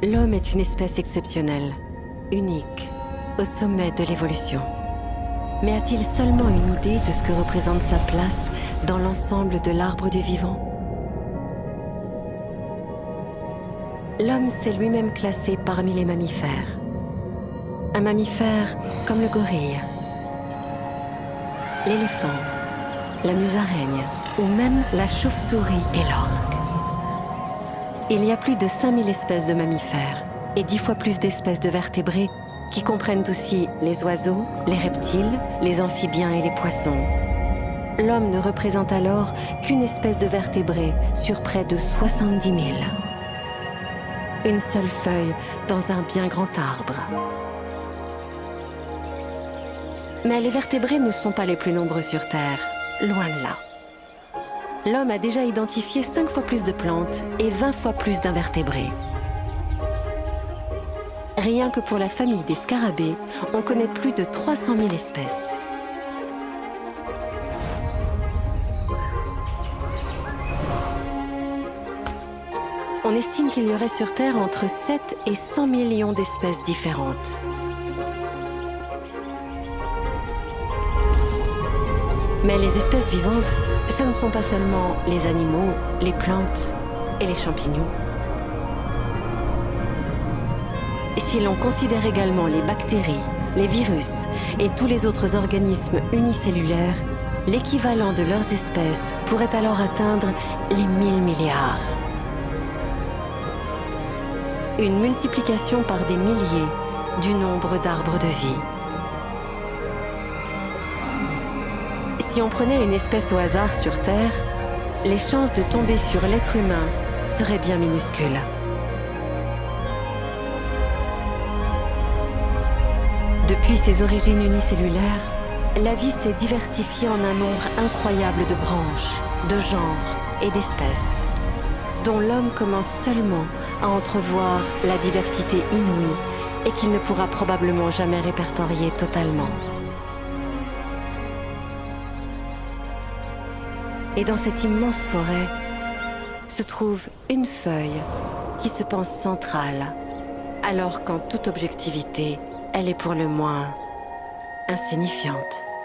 L'homme est une espèce exceptionnelle, unique, au sommet de l'évolution. Mais a-t-il seulement une idée de ce que représente sa place dans l'ensemble de l'arbre du vivant? L'homme s'est lui-même classé parmi les mammifères. Un mammifère comme le gorille, l'éléphant, la musaraigne ou même la chauve-souris et l'orque. Il y a plus de 5000 espèces de mammifères et 10 fois plus d'espèces de vertébrés qui comprennent aussi les oiseaux, les reptiles, les amphibiens et les poissons. L'homme ne représente alors qu'une espèce de vertébré sur près de 70 000. Une seule feuille dans un bien grand arbre. Mais les vertébrés ne sont pas les plus nombreux sur Terre, loin de là. L'homme a déjà identifié 5 fois plus de plantes et 20 fois plus d'invertébrés. Rien que pour la famille des scarabées, on connaît plus de 300 000 espèces. On estime qu'il y aurait sur Terre entre 7 et 100 millions d'espèces différentes. Mais les espèces vivantes, ce ne sont pas seulement les animaux, les plantes et les champignons. Si l'on considère également les bactéries, les virus et tous les autres organismes unicellulaires, l'équivalent de leurs espèces pourrait alors atteindre les 1000 milliards. Une multiplication par des milliers du nombre d'arbres de vie. Si on prenait une espèce au hasard sur Terre, les chances de tomber sur l'être humain seraient bien minuscules. Depuis ses origines unicellulaires, la vie s'est diversifiée en un nombre incroyable de branches, de genres et d'espèces, dont l'homme commence seulement à entrevoir la diversité inouïe et qu'il ne pourra probablement jamais répertorier totalement. Et dans cette immense forêt se trouve une feuille qui se pense centrale, alors qu'en toute objectivité, elle est pour le moins insignifiante.